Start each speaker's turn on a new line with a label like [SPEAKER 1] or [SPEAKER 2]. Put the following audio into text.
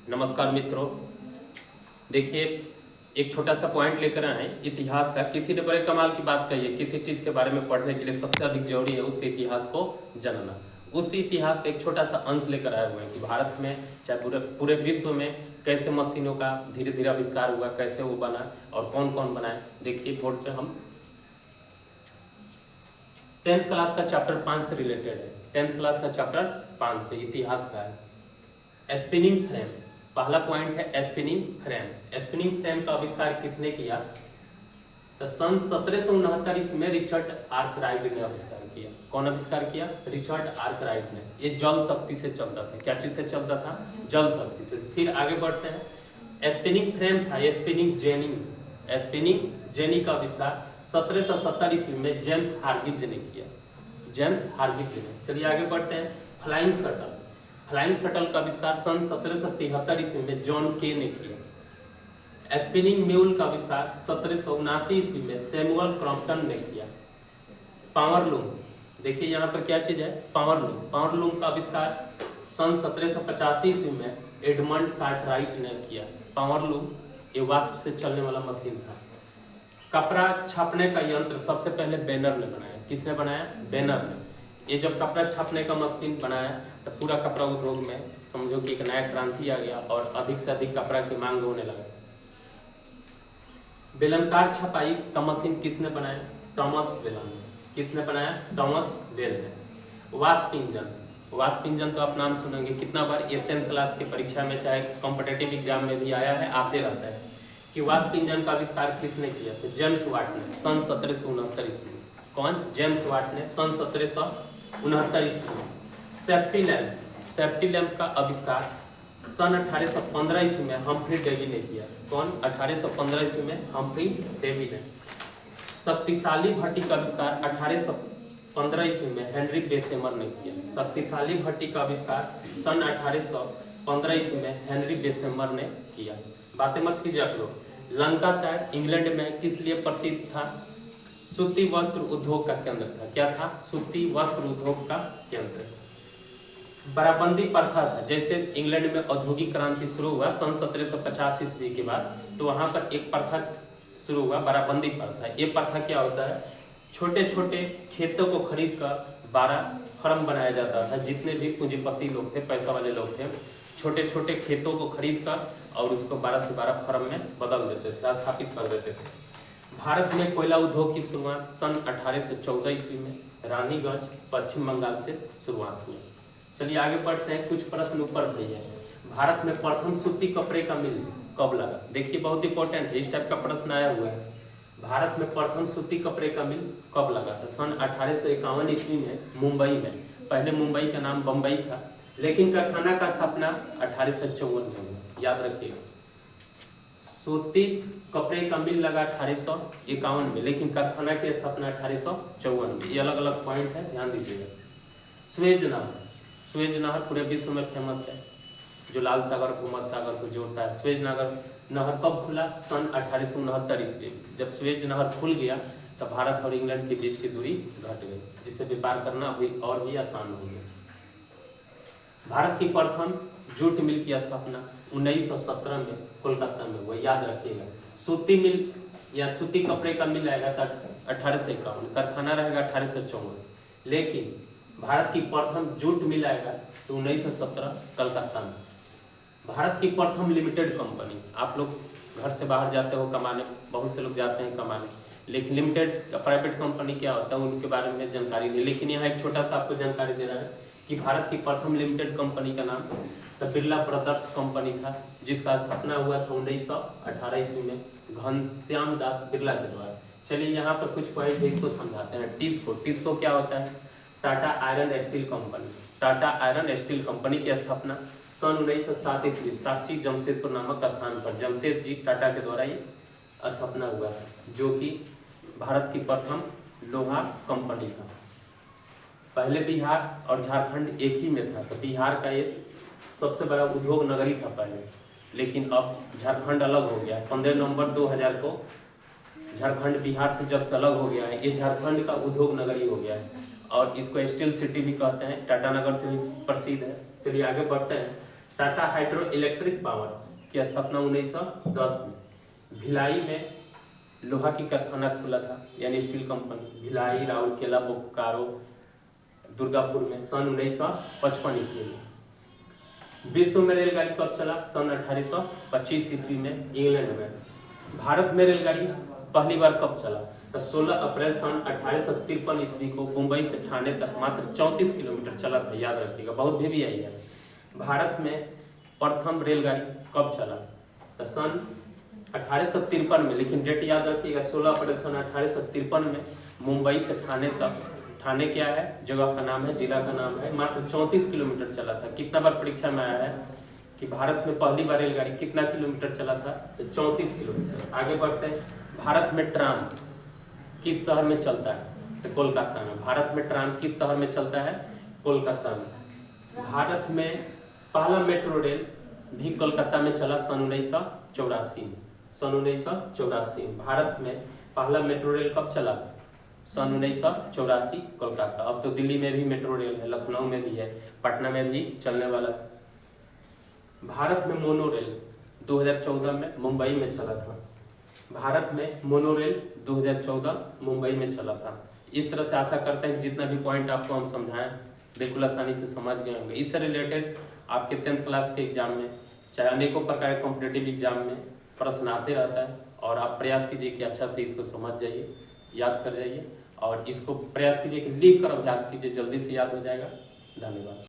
[SPEAKER 1] नमस्कार मित्रों, देखिए एक छोटा सा पॉइंट लेकर आए इतिहास का। किसी ने बड़े कमाल की बात कही है, किसी चीज़ के बारे में पढ़ने के लिए सबसे अधिक जरूरी है उसके इतिहास को जानना। उसी इतिहास का एक छोटा सा अंश लेकर आए हुए हैं कि भारत में चाहे पूरे पूरे विश्व में कैसे मशीनों का धीरे धीरे आविष्कार हुआ, कैसे वो बना और कौन कौन बनाए। देखिए बोर्ड पे हम 10th क्लास का चैप्टर 5 से रिलेटेड है। 10th क्लास का चैप्टर 5 से इतिहास का है। स्पिनिंग फ्रेम पहला पॉइंट है। स्पिनिंग फ्रेम, स्पिनिंग फ्रेम का आविष्कार किसने किया? तो सन 1769 ईस्वी में रिचर्ड आर्कराइट ने आविष्कार किया। कौन आविष्कार किया? रिचर्ड आर्कराइट ने। ये जल शक्ति से चलता था। क्या चीज से चलता था? जल शक्ति से। फिर आगे बढ़ते हैं। स्पिनिंग फ्रेम था स्पिनिंग जेनी। स्पिनिंग जेनी का आविष्कार 1770 ईस्वी में जेम्स हार्गिज ने किया। जेम्स हार्गिज ने। चलिए आगे बढ़ते हैं। फ्लाइंग शटल, फ्लाइंग शटल का आविष्कार सन 1773 ईस्वी में जॉन के ने किया। स्पिनिंग म्यूल का आविष्कार 1779 ईस्वी में सैमुअल क्रॉम्पटन ने किया। पावर लूम, देखिए यहाँ पर क्या चीज है? Power loom. पावर लूम का आविष्कार सन 1785 ईस्वी में एडमंड कार्टराइट ने किया। पावर लूम ये वाष्प से चलने वाला मशीन था। कपड़ा छापने का यंत्र सबसे पहले बेनर ने बनाया। किसने बनाया? बेनर ने। ये जब कपड़ा छापने का मशीन बनाया तो पूरा कपड़ा उद्योग में समझो कि एक नया क्रांति आ गया और अधिक से अधिक कपड़ा की मांग होने लगा। बेलनकार छपाई का मशीन किसने बनाया? थॉमस वेल ने। किसने बनाया? थॉमस वेल ने। वाष्प इंजन, वाष्प इंजन तो आप नाम सुनेंगे कितना बार, ये 10th क्लास की परीक्षा में चाहे कॉम्पिटेटिव एग्जाम में भी आया है, आते रहता है कि वाष्प इंजन का आविष्कार किसने किया? तो जेम्स वाट ने सन 1769 ईस्वी में। कौन? जेम्स वाट ने सन 1769 ईस्वी में। सेफ्टी लैम्प, सेफ्टी लैम्प का आविष्कार सन 1815 ईस्वी में हम्फ्री डेवी ने किया। कौन? 1815 ईस्वी में हम्फ्री डेवी ने। शक्तिशाली भट्टी का आविष्कार 1815 ईस्वी में हेनरी बेसेमर ने किया। शक्तिशाली भट्टी का आविष्कार सन 1815 ईस्वी में हेनरी बेसेमर ने किया। बातें मत कीजिए आप लोग। लंकाशायर इंग्लैंड में किस लिए प्रसिद्ध था? सूती वस्त्र उद्योग का केंद्र था। क्या था? सूती वस्त्र उद्योग का केंद्र। बराबंदी प्रथा था। जैसे इंग्लैंड में औद्योगिक क्रांति शुरू हुआ सन 1750 ईस्वी के बाद, तो वहां पर एक प्रथा शुरू हुआ, बराबंदी प्रथा। ये प्रथा क्या होता है? छोटे छोटे खेतों को खरीद कर 12 फर्म बनाया जाता था। जितने भी पूंजीपति लोग थे, पैसा वाले लोग थे, छोटे छोटे खेतों को खरीद कर और उसको 12 से 12 फर्म में बदल देते थे, स्थापित कर देते थे। भारत में कोयला उद्योग की शुरुआत सन 1814 ईस्वी में रानीगंज पश्चिम बंगाल से शुरुआत हुई। चलिए आगे बढ़ते हैं। कुछ प्रश्न ऊपर दिए हैं। भारत में प्रथम सूती कपड़े का मिल कब लगा? देखिए बहुत इंपॉर्टेंट है, इस टाइप का प्रश्न आया हुआ है। भारत में प्रथम सूती कपड़े का मिल कब लगा था? सन 1851 ईस्वी में मुंबई में। पहले मुंबई का नाम बम्बई था, लेकिन कारखाना का स्थापना 1854 में हुआ। याद रखिएगा, सूती कपड़े का मिल लगा 1851 में, लेकिन कारखाना की स्थापना 1854 में। ये अलग अलग पॉइंट है, ध्यान दीजिएगा। स्वेज नहर, स्वेज नहर पूरे विश्व में फेमस है, जो लाल सागर भूमध्य सागर को जोड़ता है। स्वेज नहर कब खुला? सन 1869 ईस्वी में। जब स्वेज नहर खुल गया तब भारत और इंग्लैंड के बीच की दूरी घट गई, जिससे व्यापार करना भी और भी आसान हो गया। भारत की प्रथम जूट मिल की स्थापना 1917 में कोलकाता में हुआ। याद रखिएगा, सूती मिल या सूती कपड़े का मिल आएगा तो 1851, कारखाना रहेगा 1854, लेकिन भारत की प्रथम जूट मिल आएगा तो 1917 कलकत्ता में। भारत की प्रथम लिमिटेड कंपनी, आप लोग घर से बाहर जाते हो कमाने, बहुत से लोग जाते हैं कमाने, लेकिन लिमिटेड प्राइवेट कंपनी क्या होता है उनके बारे में जानकारी नहीं। लेकिन यहाँ एक छोटा सा आपको जानकारी दे रहा है कि भारत की प्रथम लिमिटेड कंपनी का नाम द बिरला ब्रदर्स कंपनी था, जिसका स्थापना हुआ था 1918 ईस्वी में घनश्याम दास बिरला के द्वारा। चलिए यहाँ पर कुछ पॉइंट है, इसको समझाते हैं। टिस्को, टिस्को क्या होता है? Tata iron steel company. Tata iron steel company की स्थापना सन 1907 ईस्वी साक्षी जमशेदपुर नामक स्थान पर जमशेद जी टाटा के द्वारा ये स्थापना हुआ है, जो कि भारत की प्रथम लोहा कंपनी था। पहले बिहार और झारखंड एक ही में था, तो बिहार का ये सबसे बड़ा उद्योग नगरी था पहले, लेकिन अब झारखंड अलग हो गया है। 15 नवंबर 2000 को झारखंड बिहार से जब से अलग हो गया है, ये झारखंड का उद्योग नगरी हो गया है और इसको स्टील सिटी भी कहते हैं। टाटा नगर से भी प्रसिद्ध है। चलिए आगे बढ़ते हैं। टाटा हाइड्रो इलेक्ट्रिक पावर की स्थापना 1910 में। भिलाई में लोहा की कारखाना खुला था, यानी स्टील कंपनी। भिलाई, राउरकेला, बोकारो, दुर्गापुर में सन 1955 ईस्वी में। विश्व में रेलगाड़ी कब चला? सन 1825 ईस्वी में, इंग्लैंड में। भारत में रेलगाड़ी पहली बार कब चला? तो 16 अप्रैल सन 1853 ईस्वी को मुंबई से ठाणे तक मात्र 34 किलोमीटर चला था, याद रखिएगा, बहुत भी आई है। भारत में प्रथम रेलगाड़ी कब चला? तो सन 1853 में, लेकिन डेट याद रखिएगा, 16 अप्रैल सन 1853 में मुंबई से ठाणे तक। ठाणे क्या है? जगह का नाम है, जिला का नाम है। मात्र 34 किलोमीटर चला था। कितना बार परीक्षा में आया है कि भारत में पहली बार रेलगाड़ी कितना किलोमीटर चला था? तो 34 किलोमीटर। आगे बढ़ते हैं। भारत में ट्राम किस शहर में चलता है? तो कोलकाता में। भारत में ट्राम किस शहर में चलता है? कोलकाता में। भारत में पहला मेट्रो रेल भी कोलकाता में चला सन 1984 में। सन 1984 भारत में पहला मेट्रो रेल कब चला? सन 1984 कोलकाता। अब तो दिल्ली में भी मेट्रो रेल है, लखनऊ में भी है, पटना में भी चलने वाला है। भारत में मोनोरेल 2014 में मुंबई में चला था। भारत में मोनोरेल 2014 मुंबई में चला था। इस तरह से आशा करते हैं कि जितना भी पॉइंट आपको हम समझाएं बिल्कुल आसानी से समझ गए होंगे। इससे रिलेटेड आपके 10th क्लास के एग्जाम में, चाहे अनेकों प्रकार के कॉम्पिटेटिव एग्जाम में प्रश्न आते रहता है, और आप प्रयास कीजिए कि अच्छा से इसको समझ जाइए, याद कर जाइए, और इसको प्रयास कीजिए कि लिख कर अभ्यास कीजिए, जल्दी से याद हो जाएगा। धन्यवाद।